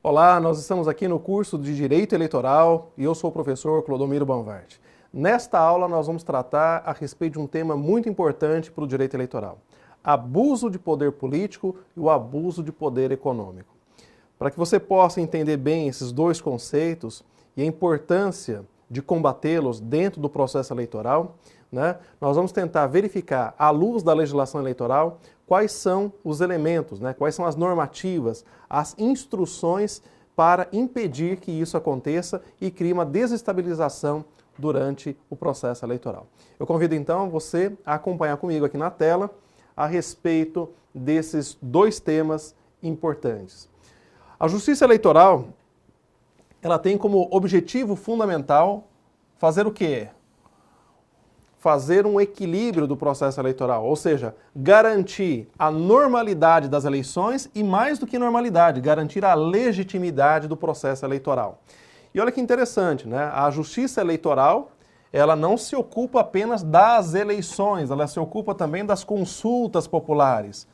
Olá, nós estamos aqui no curso de Direito Eleitoral e eu sou o professor Clodomiro Banvart. Nesta aula nós vamos tratar a respeito de um tema muito importante para o direito eleitoral: abuso de poder político e o abuso de poder econômico. Para que você possa entender bem esses dois conceitos e a importância de combatê-los dentro do processo eleitoral, nós vamos tentar verificar, à luz da legislação eleitoral, quais são os elementos, quais são as normativas, as instruções para impedir que isso aconteça e crie uma desestabilização durante o processo eleitoral. Eu convido então você a acompanhar comigo aqui na tela a respeito desses dois temas importantes. A Justiça Eleitoral, ela tem como objetivo fundamental fazer o quê? Fazer um equilíbrio do processo eleitoral, ou seja, garantir a normalidade das eleições e, mais do que normalidade, garantir a legitimidade do processo eleitoral. E olha que interessante, A Justiça Eleitoral, ela não se ocupa apenas das eleições, ela se ocupa também das consultas populares,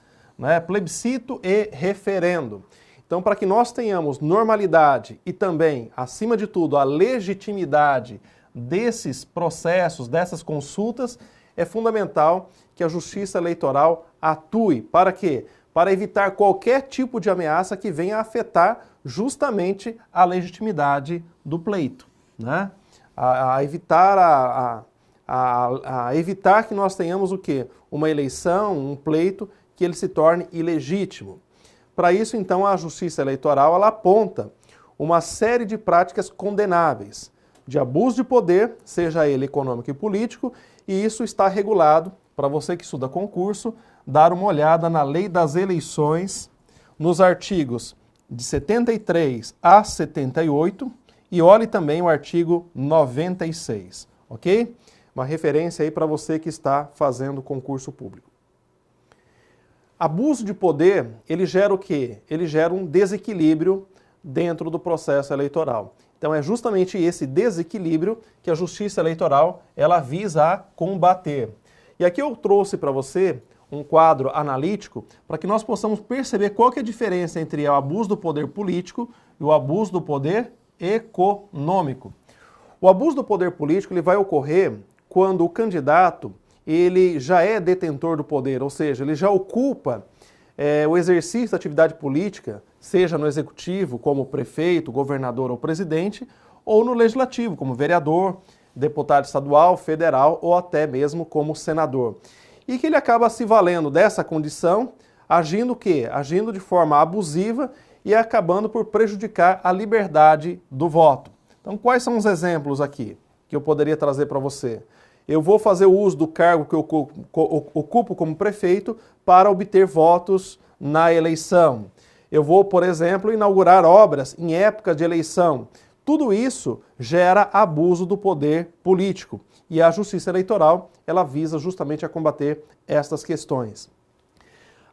Plebiscito e referendo. Então, para que nós tenhamos normalidade e também, acima de tudo, a legitimidade desses processos, dessas consultas, é fundamental que a Justiça Eleitoral atue. Para quê? Para evitar qualquer tipo de ameaça que venha a afetar justamente a legitimidade do pleito, a evitar que nós tenhamos o quê? Uma eleição, um pleito, que ele se torne ilegítimo. Para isso, então, a Justiça Eleitoral ela aponta uma série de práticas condenáveis de abuso de poder, seja ele econômico e político, e isso está regulado, para você que estuda concurso, dar uma olhada na Lei das Eleições, nos artigos de 73 a 78, e olhe também o artigo 96, ok? Uma referência aí para você que está fazendo concurso público. Abuso de poder, ele gera o quê? Ele gera um desequilíbrio dentro do processo eleitoral. Então é justamente esse desequilíbrio que a Justiça Eleitoral ela visa a combater. E aqui eu trouxe para você um quadro analítico para que nós possamos perceber qual que é a diferença entre o abuso do poder político e o abuso do poder econômico. O abuso do poder político ele vai ocorrer quando o candidato ele já é detentor do poder, ou seja, ele já ocupa o exercício da atividade política, seja no executivo, como prefeito, governador ou presidente, ou no legislativo, como vereador, deputado estadual, federal ou até mesmo como senador. E que ele acaba se valendo dessa condição, agindo o quê? Agindo de forma abusiva e acabando por prejudicar a liberdade do voto. Então, quais são os exemplos aqui que eu poderia trazer para você? Eu vou fazer o uso do cargo que eu ocupo como prefeito para obter votos na eleição. Eu vou, por exemplo, inaugurar obras em época de eleição. Tudo isso gera abuso do poder político. E a Justiça Eleitoral, ela visa justamente a combater estas questões.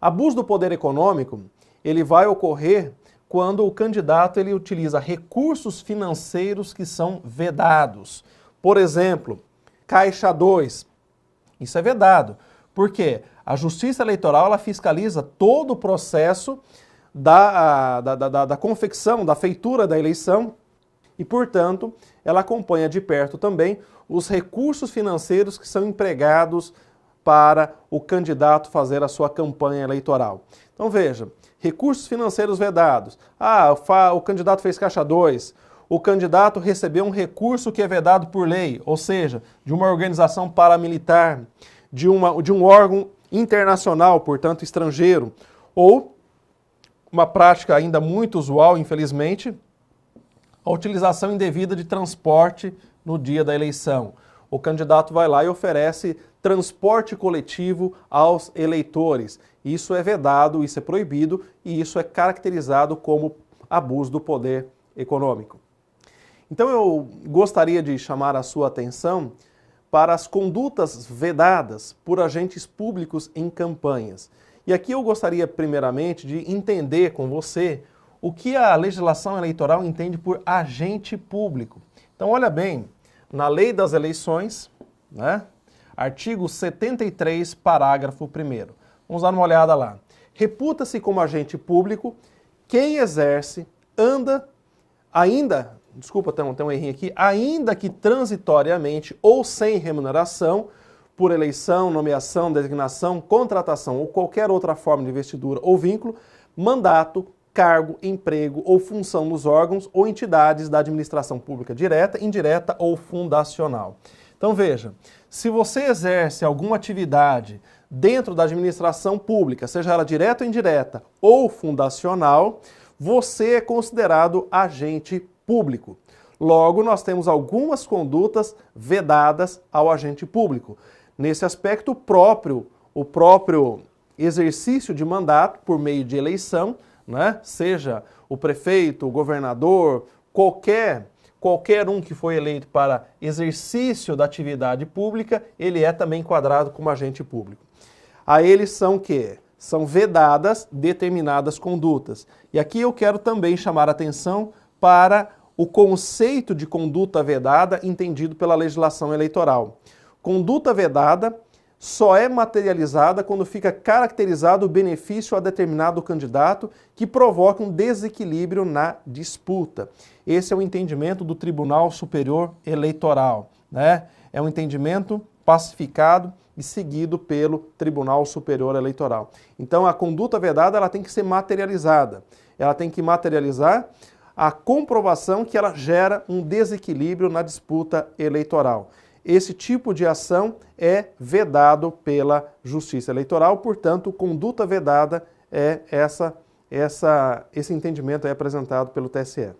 Abuso do poder econômico, ele vai ocorrer quando o candidato ele utiliza recursos financeiros que são vedados. Por exemplo, Caixa 2, isso é vedado. Por quê? A Justiça Eleitoral ela fiscaliza todo o processo da confecção, da feitura da eleição e, portanto, ela acompanha de perto também os recursos financeiros que são empregados para o candidato fazer a sua campanha eleitoral. Então veja, recursos financeiros vedados. O candidato fez Caixa 2. O candidato recebeu um recurso que é vedado por lei, ou seja, de uma organização paramilitar, de um órgão internacional, portanto estrangeiro, ou uma prática ainda muito usual, infelizmente, a utilização indevida de transporte no dia da eleição. O candidato vai lá e oferece transporte coletivo aos eleitores. Isso é vedado, isso é proibido e isso é caracterizado como abuso do poder econômico. Então eu gostaria de chamar a sua atenção para as condutas vedadas por agentes públicos em campanhas. E aqui eu gostaria primeiramente de entender com você o que a legislação eleitoral entende por agente público. Então olha bem, na Lei das Eleições, artigo 73, parágrafo 1º. Vamos dar uma olhada lá. Reputa-se como agente público quem exerce tem um errinho aqui, ainda que transitoriamente ou sem remuneração, por eleição, nomeação, designação, contratação ou qualquer outra forma de investidura ou vínculo, mandato, cargo, emprego ou função nos órgãos ou entidades da administração pública direta, indireta ou fundacional. Então veja, se você exerce alguma atividade dentro da administração pública, seja ela direta ou indireta ou fundacional, você é considerado agente público. Logo, nós temos algumas condutas vedadas ao agente público. Nesse aspecto próprio, o próprio exercício de mandato por meio de eleição, né? Seja o prefeito, o governador, qualquer um que foi eleito para exercício da atividade pública, ele é também enquadrado como agente público. A eles são o quê? São vedadas determinadas condutas. E aqui eu quero também chamar a atenção para o conceito de conduta vedada entendido pela legislação eleitoral. Conduta vedada só é materializada quando fica caracterizado o benefício a determinado candidato que provoca um desequilíbrio na disputa. Esse é o entendimento do Tribunal Superior Eleitoral, né? É um entendimento pacificado e seguido pelo Tribunal Superior Eleitoral. Então, a conduta vedada ela tem que ser materializada. Ela tem que materializar a comprovação que ela gera um desequilíbrio na disputa eleitoral. Esse tipo de ação é vedado pela Justiça Eleitoral, portanto, conduta vedada é esse entendimento é apresentado pelo TSE.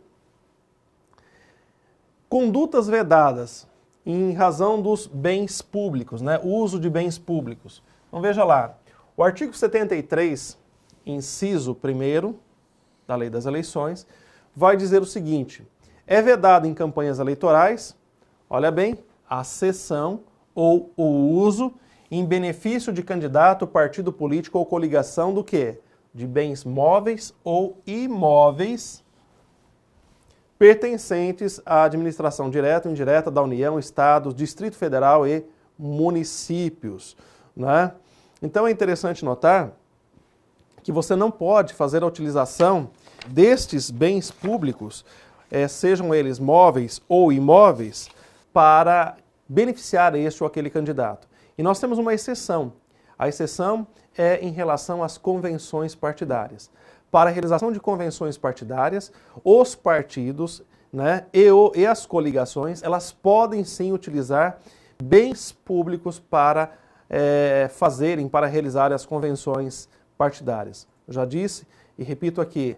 Condutas vedadas em razão dos bens públicos, né? O uso de bens públicos. Então veja lá, o artigo 73, inciso 1º da Lei das Eleições, vai dizer o seguinte: é vedado em campanhas eleitorais, olha bem, a cessão ou o uso em benefício de candidato, partido político ou coligação do quê? De bens móveis ou imóveis pertencentes à administração direta ou indireta da União, Estados, Distrito Federal e municípios, né? Então é interessante notar que você não pode fazer a utilização destes bens públicos, sejam eles móveis ou imóveis, para beneficiar este ou aquele candidato. E nós temos uma exceção. A exceção é em relação às convenções partidárias. Para a realização de convenções partidárias, os partidos, né, e as coligações, elas podem sim utilizar bens públicos para para realizar as convenções partidárias. Eu já disse e repito aqui,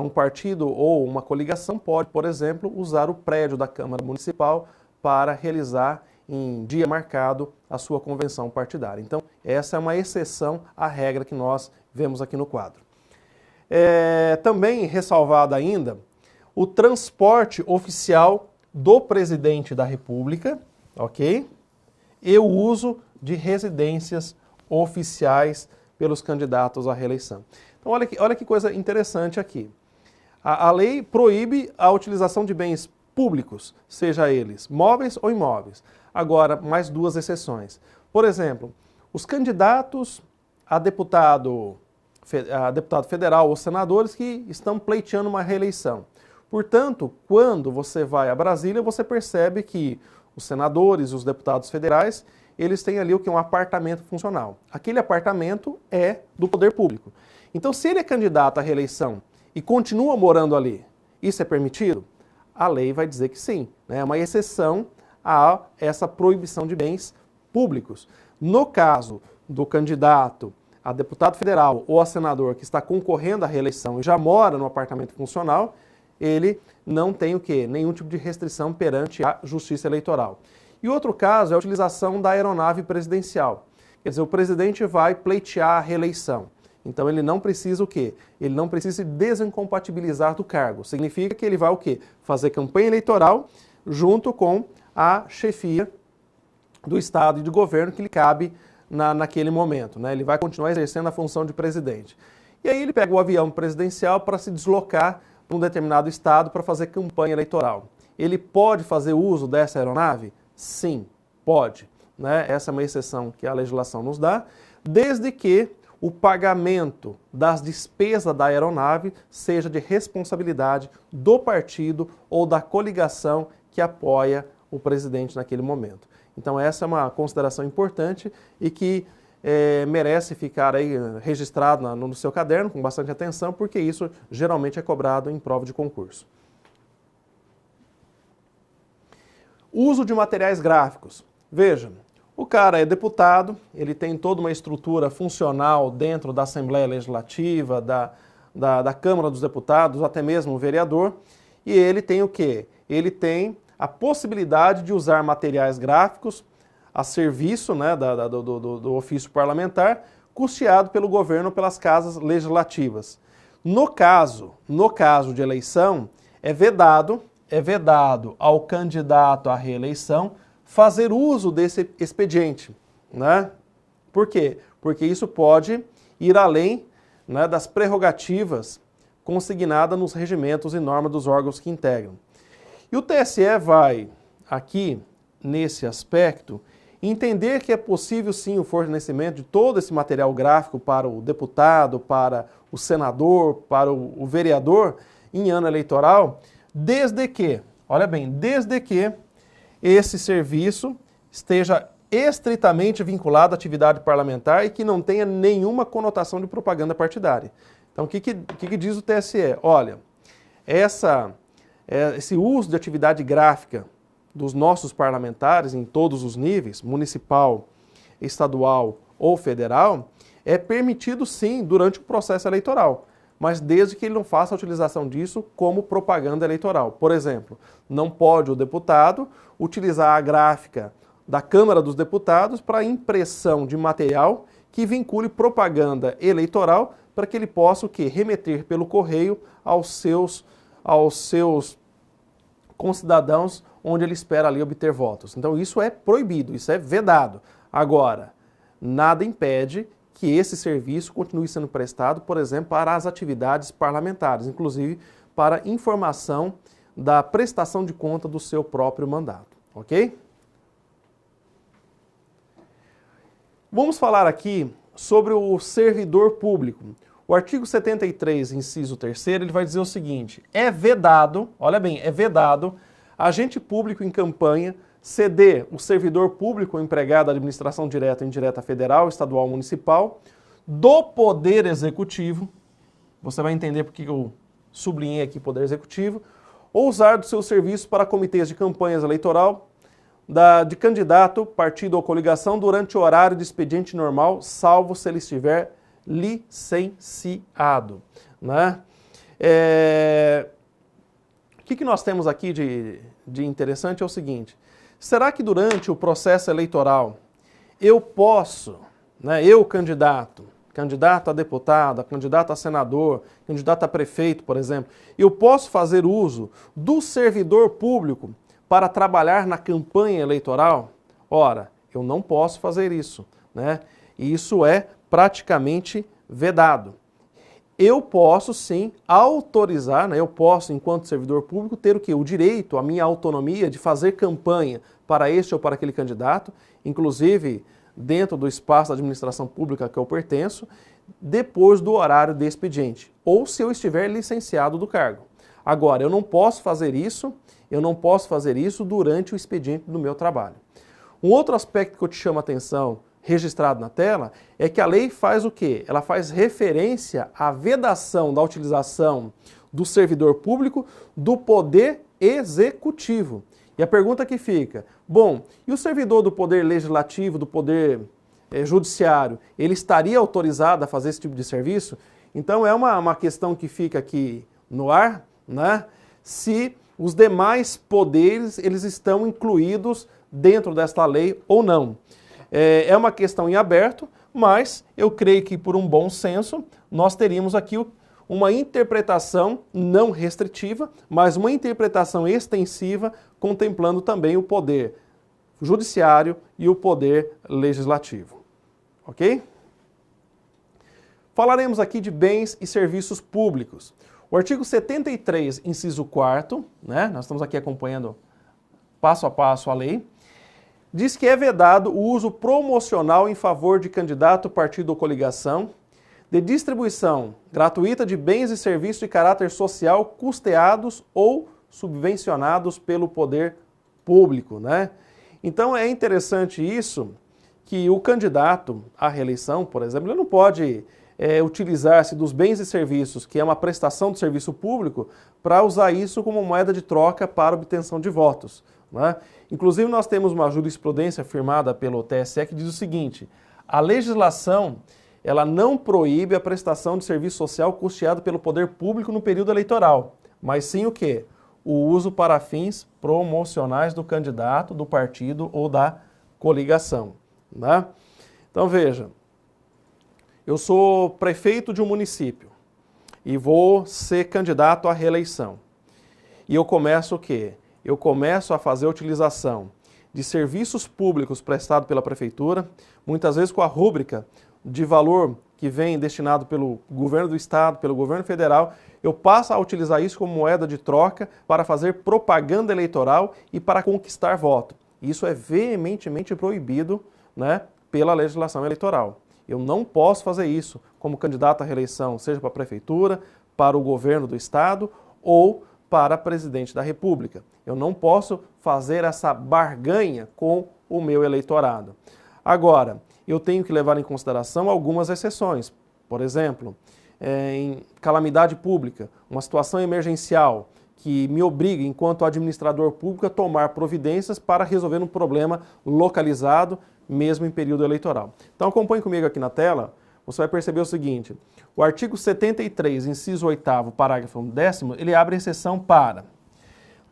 um partido ou uma coligação pode, por exemplo, usar o prédio da Câmara Municipal para realizar em dia marcado a sua convenção partidária. Então, essa é uma exceção à regra que nós vemos aqui no quadro. Também ressalvado ainda o transporte oficial do presidente da República, ok? E o uso de residências oficiais pelos candidatos à reeleição. Então, olha que coisa interessante aqui. A lei proíbe a utilização de bens públicos, seja eles móveis ou imóveis. Agora, mais duas exceções. Por exemplo, os candidatos a deputado federal ou senadores que estão pleiteando uma reeleição. Portanto, quando você vai a Brasília, você percebe que os senadores e os deputados federais, eles têm ali um apartamento funcional. Aquele apartamento é do poder público. Então, se ele é candidato à reeleição e continua morando ali, isso é permitido? A lei vai dizer que sim, né? É uma exceção a essa proibição de bens públicos. No caso do candidato a deputado federal ou a senador que está concorrendo à reeleição e já mora no apartamento funcional, ele não tem o quê? Nenhum tipo de restrição perante a Justiça Eleitoral. E outro caso é a utilização da aeronave presidencial. Quer dizer, o presidente vai pleitear a reeleição. Então ele não precisa o quê? Ele não precisa se desincompatibilizar do cargo. Significa que ele vai o quê? Fazer campanha eleitoral junto com a chefia do Estado e do governo que lhe cabe naquele momento, né? Ele vai continuar exercendo a função de presidente. E aí ele pega o avião presidencial para se deslocar para um determinado estado para fazer campanha eleitoral. Ele pode fazer uso dessa aeronave? Sim, pode, né? Essa é uma exceção que a legislação nos dá, desde que o pagamento das despesas da aeronave seja de responsabilidade do partido ou da coligação que apoia o presidente naquele momento. Então essa é uma consideração importante e que merece ficar aí registrado no seu caderno com bastante atenção, porque isso geralmente é cobrado em prova de concurso. Uso de materiais gráficos. Veja, o cara é deputado, ele tem toda uma estrutura funcional dentro da Assembleia Legislativa, da Câmara dos Deputados, até mesmo o vereador, e ele tem o quê? Ele tem a possibilidade de usar materiais gráficos a serviço, né, do ofício parlamentar, custeado pelo governo pelas casas legislativas. No caso de eleição, é vedado ao candidato à reeleição fazer uso desse expediente, né? Por quê? Porque isso pode ir além, né, das prerrogativas consignadas nos regimentos e normas dos órgãos que integram. E o TSE vai, aqui, nesse aspecto, entender que é possível sim o fornecimento de todo esse material gráfico para o deputado, para o senador, para o vereador em ano eleitoral, desde que, olha bem, desde que esse serviço esteja estritamente vinculado à atividade parlamentar e que não tenha nenhuma conotação de propaganda partidária. Então, o que diz o TSE? Olha, esse uso de atividade gráfica dos nossos parlamentares em todos os níveis, municipal, estadual ou federal, é permitido sim durante o processo eleitoral, mas desde que ele não faça a utilização disso como propaganda eleitoral. Por exemplo, não pode o deputado utilizar a gráfica da Câmara dos Deputados para impressão de material que vincule propaganda eleitoral para que ele possa o quê? Remeter pelo correio aos seus concidadãos onde ele espera ali obter votos. Então isso é proibido, isso é vedado. Agora, nada impede que esse serviço continue sendo prestado, por exemplo, para as atividades parlamentares, inclusive para informação da prestação de conta do seu próprio mandato, ok? Vamos falar aqui sobre o servidor público. O artigo 73, inciso 3º, ele vai dizer o seguinte: é vedado, olha bem, é vedado agente público em campanha ceder o servidor público ou empregado da administração direta ou indireta federal, estadual ou municipal, do Poder Executivo, você vai entender porque eu sublinhei aqui Poder Executivo, ou usar do seu serviço para comitês de campanhas eleitoral, de candidato, partido ou coligação durante o horário de expediente normal, salvo se ele estiver licenciado, né? O que nós temos aqui de interessante é o seguinte: será que durante o processo eleitoral eu posso, né, eu candidato a deputado, candidato a senador, candidato a prefeito, por exemplo, eu posso fazer uso do servidor público para trabalhar na campanha eleitoral? Ora, eu não posso fazer isso, né? E isso é praticamente vedado. Eu posso sim autorizar, né, eu posso, enquanto servidor público, ter o quê? O direito, a minha autonomia de fazer campanha para este ou para aquele candidato, inclusive dentro do espaço da administração pública que eu pertenço, depois do horário de expediente, ou se eu estiver licenciado do cargo. Agora, eu não posso fazer isso durante o expediente do meu trabalho. Um outro aspecto que eu te chamo a atenção, registrado na tela, é que a lei faz o quê? Ela faz referência à vedação da utilização do servidor público do Poder Executivo. E a pergunta que fica, bom, e o servidor do Poder Legislativo, do Poder Judiciário, ele estaria autorizado a fazer esse tipo de serviço? Então é uma questão que fica aqui no ar, né? Se os demais poderes, eles estão incluídos dentro desta lei ou não. É uma questão em aberto, mas eu creio que por um bom senso nós teríamos aqui uma interpretação não restritiva, mas uma interpretação extensiva contemplando também o poder judiciário e o poder legislativo. Ok? Falaremos aqui de bens e serviços públicos. O artigo 73, inciso 4º, né, nós estamos aqui acompanhando passo a passo a lei, diz que é vedado o uso promocional em favor de candidato, partido ou coligação de distribuição gratuita de bens e serviços de caráter social custeados ou subvencionados pelo poder público, né? Então é interessante isso, que o candidato à reeleição, por exemplo, ele não pode utilizar-se dos bens e serviços, que é uma prestação de serviço público, para usar isso como moeda de troca para obtenção de votos, né? Inclusive nós temos uma jurisprudência firmada pelo TSE que diz o seguinte: a legislação ela não proíbe a prestação de serviço social custeado pelo poder público no período eleitoral, mas sim o quê? O uso para fins promocionais do candidato, do partido ou da coligação, né? Então veja, eu sou prefeito de um município e vou ser candidato à reeleição. E eu começo o quê? Eu começo a fazer a utilização de serviços públicos prestados pela prefeitura, muitas vezes com a rúbrica de valor que vem destinado pelo governo do estado, pelo governo federal, eu passo a utilizar isso como moeda de troca para fazer propaganda eleitoral e para conquistar voto. Isso é veementemente proibido, né, pela legislação eleitoral. Eu não posso fazer isso como candidato à reeleição, seja para a prefeitura, para o governo do estado ou para presidente da República. Eu não posso fazer essa barganha com o meu eleitorado. Agora, eu tenho que levar em consideração algumas exceções. Por exemplo, em calamidade pública, uma situação emergencial que me obriga, enquanto administrador público, a tomar providências para resolver um problema localizado, mesmo em período eleitoral. Então acompanhe comigo aqui na tela, você vai perceber o seguinte: o artigo 73, inciso 8º, parágrafo 10º, ele abre exceção para,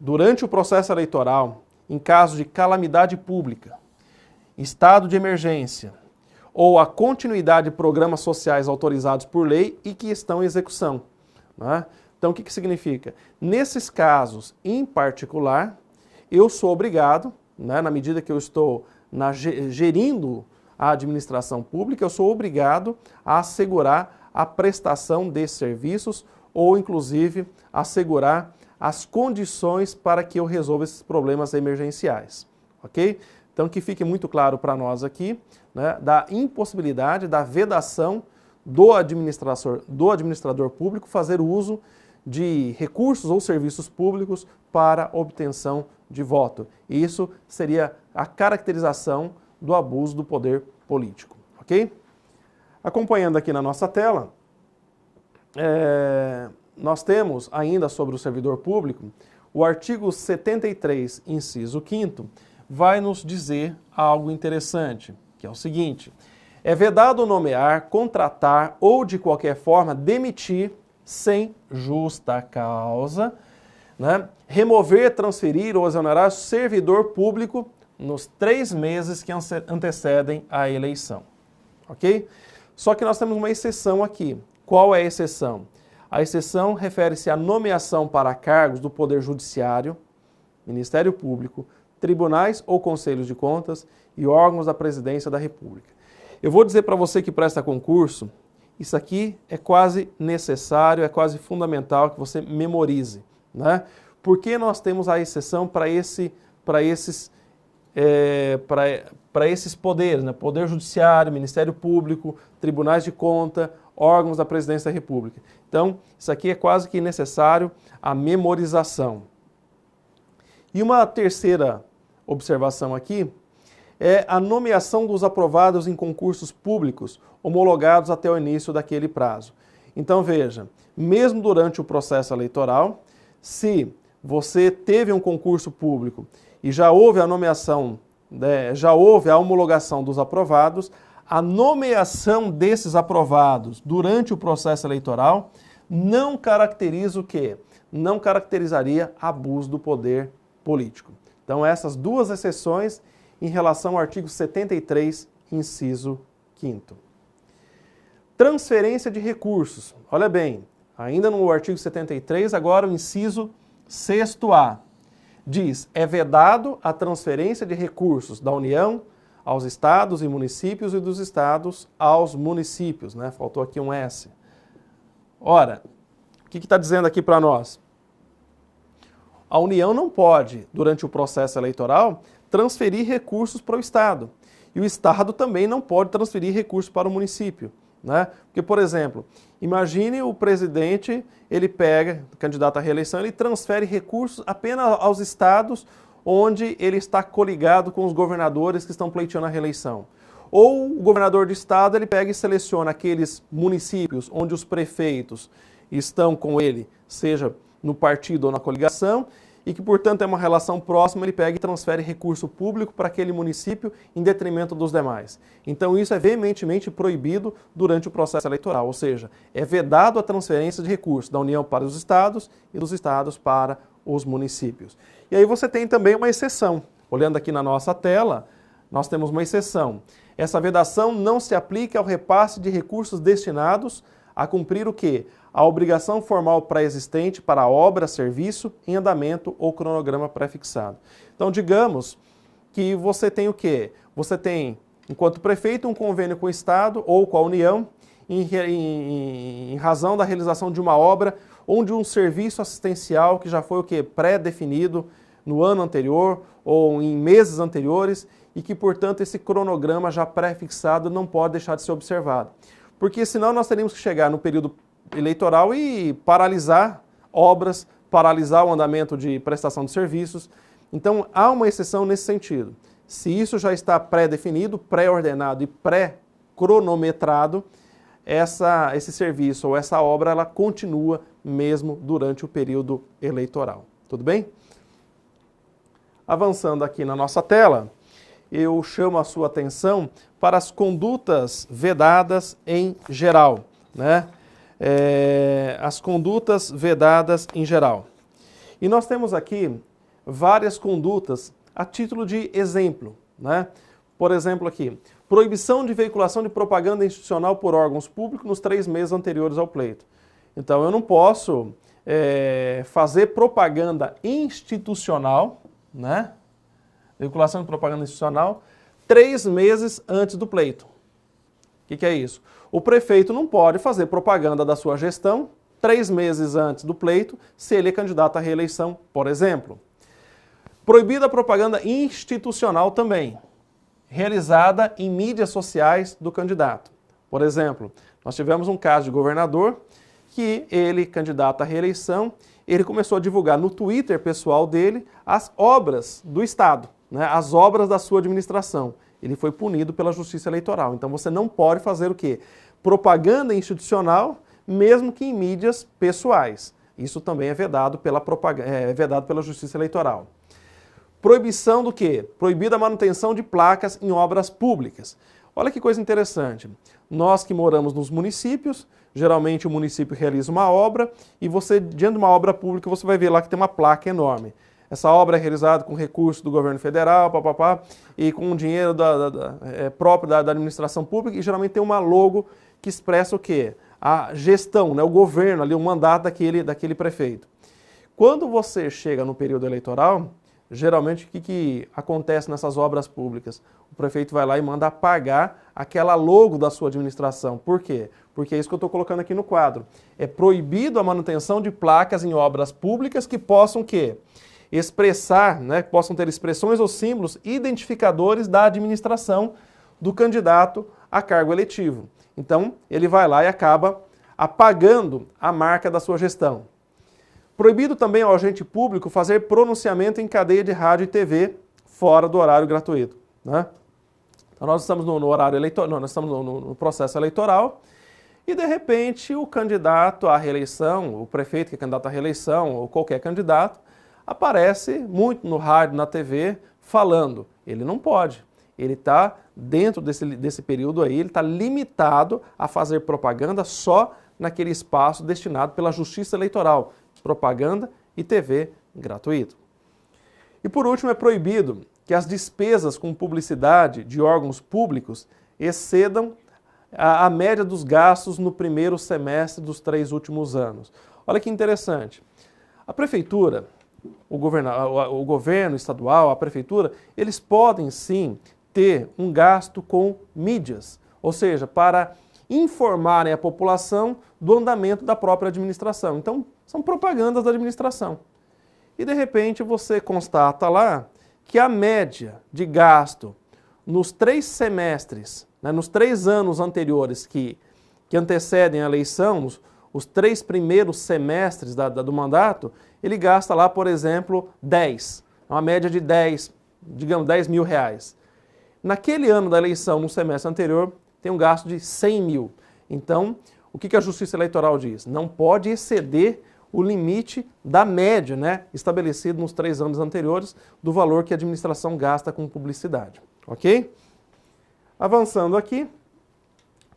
durante o processo eleitoral, em caso de calamidade pública, estado de emergência, ou a continuidade de programas sociais autorizados por lei e que estão em execução, né? Então, o que significa? Nesses casos, em particular, eu sou obrigado, né, na medida que eu estou gerindo a administração pública, eu sou obrigado a assegurar a prestação desses serviços ou, inclusive, assegurar as condições para que eu resolva esses problemas emergenciais, ok? Então, que fique muito claro para nós aqui, né, da impossibilidade, da vedação do administrador público fazer uso de recursos ou serviços públicos para obtenção de voto. E isso seria a caracterização do abuso do poder político, ok? Acompanhando aqui na nossa tela, nós temos ainda sobre o servidor público, o artigo 73, inciso 5º, vai nos dizer algo interessante, que é o seguinte: é vedado nomear, contratar ou de qualquer forma demitir sem justa causa, né, remover, transferir ou exonerar servidor público nos 3 meses que antecedem a eleição, ok? Só que nós temos uma exceção aqui. Qual é a exceção? A exceção refere-se à nomeação para cargos do Poder Judiciário, Ministério Público, tribunais ou conselhos de contas e órgãos da Presidência da República. Eu vou dizer para você que presta concurso, isso aqui é quase necessário, é quase fundamental que você memorize, né? Porque nós temos a exceção para esses poderes, né? Poder Judiciário, Ministério Público, tribunais de conta, órgãos da Presidência da República. Então, isso aqui é quase que necessário a memorização. E uma terceira observação aqui é a nomeação dos aprovados em concursos públicos homologados até o início daquele prazo. Então veja, mesmo durante o processo eleitoral, se você teve um concurso público e já houve a nomeação, já houve a homologação dos aprovados, a nomeação desses aprovados durante o processo eleitoral não caracteriza o quê? Não caracterizaria abuso do poder político. Então essas duas exceções em relação ao artigo 73, inciso 5º. Transferência de recursos. Olha bem, ainda no artigo 73, agora o inciso 6º diz: é vedado a transferência de recursos da União aos estados e municípios e dos estados aos municípios, né? Faltou aqui um S. Ora, o que está dizendo aqui para nós? A União não pode, durante o processo eleitoral, transferir recursos para o Estado. E o Estado também não pode transferir recursos para o município. né? Porque, por exemplo, imagine o presidente, ele pega, candidato à reeleição, ele transfere recursos apenas aos estados onde ele está coligado com os governadores que estão pleiteando a reeleição. Ou o governador de estado, ele pega e seleciona aqueles municípios onde os prefeitos estão com ele, seja no partido ou na coligação, e que, portanto, é uma relação próxima, ele pega e transfere recurso público para aquele município em detrimento dos demais. Então, isso é veementemente proibido durante o processo eleitoral, ou seja, é vedado a transferência de recursos da União para os estados e dos estados para os municípios. E aí você tem também uma exceção. Olhando aqui na nossa tela, nós temos uma exceção. Essa vedação não se aplica ao repasse de recursos destinados a cumprir o quê? A obrigação formal pré-existente para a obra, serviço, em andamento ou cronograma pré-fixado. Então, digamos que você tem o quê? Você tem, enquanto prefeito, um convênio com o Estado ou com a União em razão da realização de uma obra ou de um serviço assistencial que já foi o quê? Pré-definido no ano anterior ou em meses anteriores e que, portanto, esse cronograma já pré-fixado não pode deixar de ser observado. Porque senão nós teríamos que chegar no período eleitoral e paralisar obras, paralisar o andamento de prestação de serviços. Então, há uma exceção nesse sentido. Se isso já está pré-definido, pré-ordenado e pré-cronometrado, esse serviço ou essa obra, ela continua mesmo durante o período eleitoral. Tudo bem? Avançando aqui na nossa tela, eu chamo a sua atenção para as condutas vedadas em geral, né? As condutas vedadas em geral. E nós temos aqui várias condutas a título de exemplo, né? Por exemplo aqui, proibição de veiculação de propaganda institucional por órgãos públicos nos 3 meses anteriores ao pleito. Então eu não posso fazer propaganda institucional, né? Veiculação de propaganda institucional 3 meses antes do pleito. O que é isso? O prefeito não pode fazer propaganda da sua gestão 3 meses antes do pleito, se ele é candidato à reeleição, por exemplo. Proibida a propaganda institucional também, realizada em mídias sociais do candidato. Por exemplo, nós tivemos um caso de governador que ele, candidato à reeleição, ele começou a divulgar no Twitter pessoal dele as obras do Estado, né, as obras da sua administração. Ele foi punido pela Justiça Eleitoral. Então você não pode fazer o quê? Propaganda institucional, mesmo que em mídias pessoais. Isso também é vedado pela Justiça Eleitoral. Proibição do quê? Proibida a manutenção de placas em obras públicas. Olha que coisa interessante. Nós que moramos nos municípios, geralmente o município realiza uma obra e você, diante de uma obra pública, você vai ver lá que tem uma placa enorme. Essa obra é realizada com recursos do governo federal, e com dinheiro próprio da administração pública, e geralmente tem uma logo que expressa o quê? A gestão, né? O governo, ali, o mandato daquele prefeito. Quando você chega no período eleitoral, geralmente o que acontece nessas obras públicas? O prefeito vai lá e manda apagar aquela logo da sua administração. Por quê? Porque é isso que eu estou colocando aqui no quadro. É proibido a manutenção de placas em obras públicas que possam o quê? Expressar, né, possam ter expressões ou símbolos identificadores da administração do candidato a cargo eletivo. Então, ele vai lá e acaba apagando a marca da sua gestão. Proibido também ao agente público fazer pronunciamento em cadeia de rádio e TV fora do horário gratuito, né? Então, nós estamos no horário eleitoral, nós estamos no processo eleitoral e, de repente, o candidato à reeleição, o prefeito que é candidato à reeleição ou qualquer candidato, aparece muito no rádio, na TV, falando. Ele não pode. Ele está dentro desse período aí, ele está limitado a fazer propaganda só naquele espaço destinado pela Justiça Eleitoral. Propaganda e TV gratuito. E por último, é proibido que as despesas com publicidade de órgãos públicos excedam a média dos gastos no primeiro semestre dos 3 últimos anos. Olha que interessante. A prefeitura, o governo estadual, a prefeitura, eles podem sim ter um gasto com mídias, ou seja, para informarem a população do andamento da própria administração. Então, são propagandas da administração. E de repente você constata lá que a média de gasto nos 3 semestres, né, nos 3 anos anteriores que que antecedem a eleição, os 3 primeiros semestres do mandato, ele gasta lá, por exemplo, 10, uma média de 10, digamos, 10 mil reais. Naquele ano da eleição, no semestre anterior, tem um gasto de 100 mil. Então, o que a Justiça Eleitoral diz? Não pode exceder o limite da média, né, estabelecido nos 3 anos anteriores, do valor que a administração gasta com publicidade. Ok? Avançando aqui,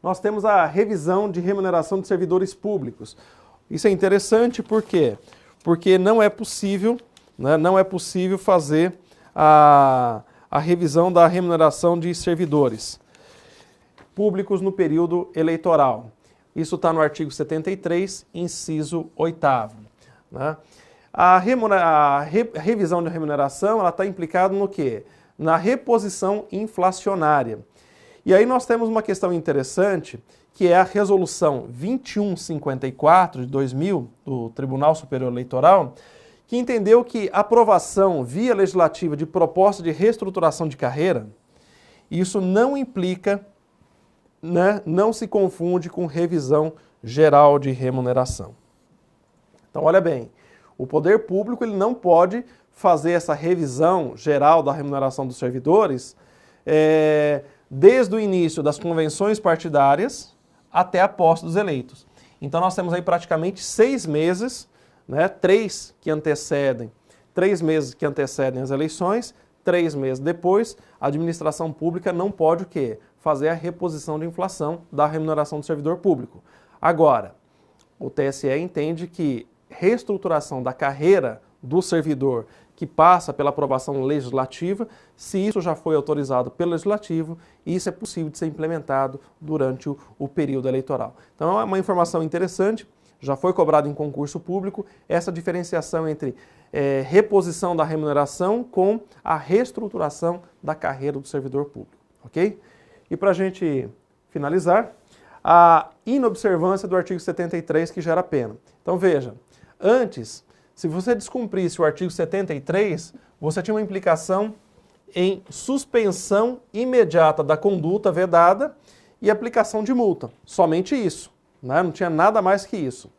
nós temos a revisão de remuneração de servidores públicos. Isso é interessante por quê? Porque não é possível, né, fazer a revisão da remuneração de servidores públicos no período eleitoral. Isso está no artigo 73, inciso 8º. Né? A revisão de remuneração está implicada no quê? Na reposição inflacionária. E aí nós temos uma questão interessante, que é a resolução 2154 de 2000, do Tribunal Superior Eleitoral, que entendeu que a aprovação via legislativa de proposta de reestruturação de carreira, isso não implica, né, não se confunde com revisão geral de remuneração. Então, olha bem, o poder público ele não pode fazer essa revisão geral da remuneração dos servidores desde o início das convenções partidárias até a posse dos eleitos. Então, nós temos aí praticamente 6 meses, né, 3 meses que antecedem as eleições, 3 meses depois, a administração pública não pode o quê? Fazer a reposição de inflação da remuneração do servidor público. Agora, o TSE entende que reestruturação da carreira do servidor que passa pela aprovação legislativa, se isso já foi autorizado pelo Legislativo, isso é possível de ser implementado durante o período eleitoral. Então é uma informação interessante, já foi cobrado em concurso público, essa diferenciação entre reposição da remuneração com a reestruturação da carreira do servidor público, ok? E para a gente finalizar, a inobservância do artigo 73 que gera pena. Então veja, antes, se você descumprisse o artigo 73, você tinha uma implicação em suspensão imediata da conduta vedada e aplicação de multa. Somente isso, né? Não tinha nada mais que isso.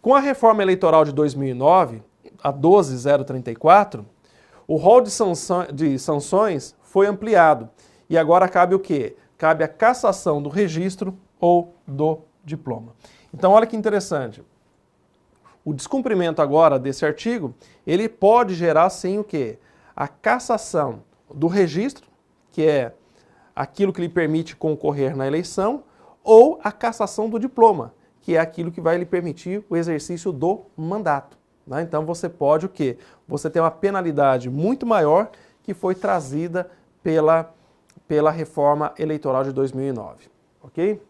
Com a reforma eleitoral de 2009, a 12.034, o rol de sanções foi ampliado. E agora cabe o quê? Cabe a cassação do registro ou do diploma. Então, olha que interessante. O descumprimento agora desse artigo, ele pode gerar, sim, o quê? A cassação do registro, que é aquilo que lhe permite concorrer na eleição, ou a cassação do diploma, que é aquilo que vai lhe permitir o exercício do mandato. Né? Então você pode o quê? Você tem uma penalidade muito maior que foi trazida pela reforma eleitoral de 2009. Ok?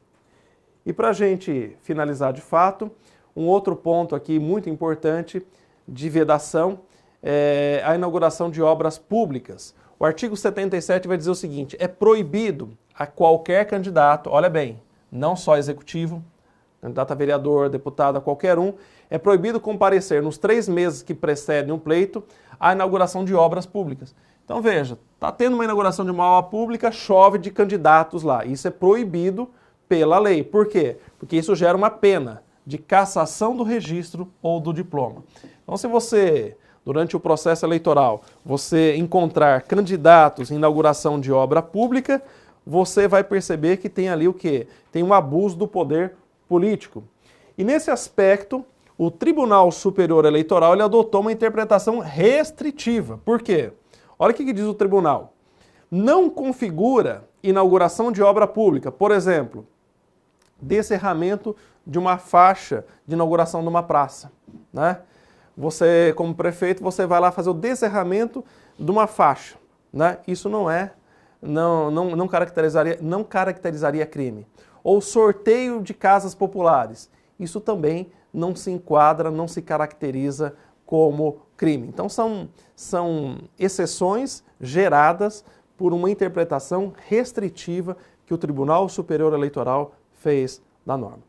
E para a gente finalizar de fato, um outro ponto aqui muito importante de vedação é a inauguração de obras públicas. O artigo 77 vai dizer o seguinte, é proibido a qualquer candidato, olha bem, não só executivo, candidato a vereador, deputado, a qualquer um, é proibido comparecer nos 3 meses que precedem um pleito à inauguração de obras públicas. Então veja, está tendo uma inauguração de uma obra pública, chove de candidatos lá. Isso é proibido pela lei. Por quê? Porque isso gera uma pena de cassação do registro ou do diploma. Então se você, durante o processo eleitoral, você encontrar candidatos em inauguração de obra pública, você vai perceber que tem ali o quê? Tem um abuso do poder político. E nesse aspecto, o Tribunal Superior Eleitoral ele adotou uma interpretação restritiva. Por quê? Olha o que diz o tribunal. Não configura inauguração de obra pública, por exemplo, descerramento de uma faixa de inauguração de uma praça. Né? Você, como prefeito, você vai lá fazer o descerramento de uma faixa. Né? Isso não caracterizaria crime. Ou sorteio de casas populares. Isso também não se enquadra, não se caracteriza como crime. Então são exceções geradas por uma interpretação restritiva que o Tribunal Superior Eleitoral fez da norma.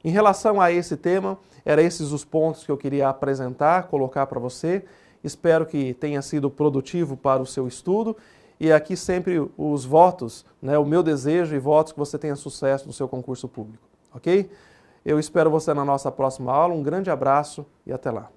Em relação a esse tema, eram esses os pontos que eu queria apresentar, colocar para você. Espero que tenha sido produtivo para o seu estudo. E aqui sempre os votos, né, o meu desejo e votos que você tenha sucesso no seu concurso público. ok? Eu espero você na nossa próxima aula. Um grande abraço e até lá.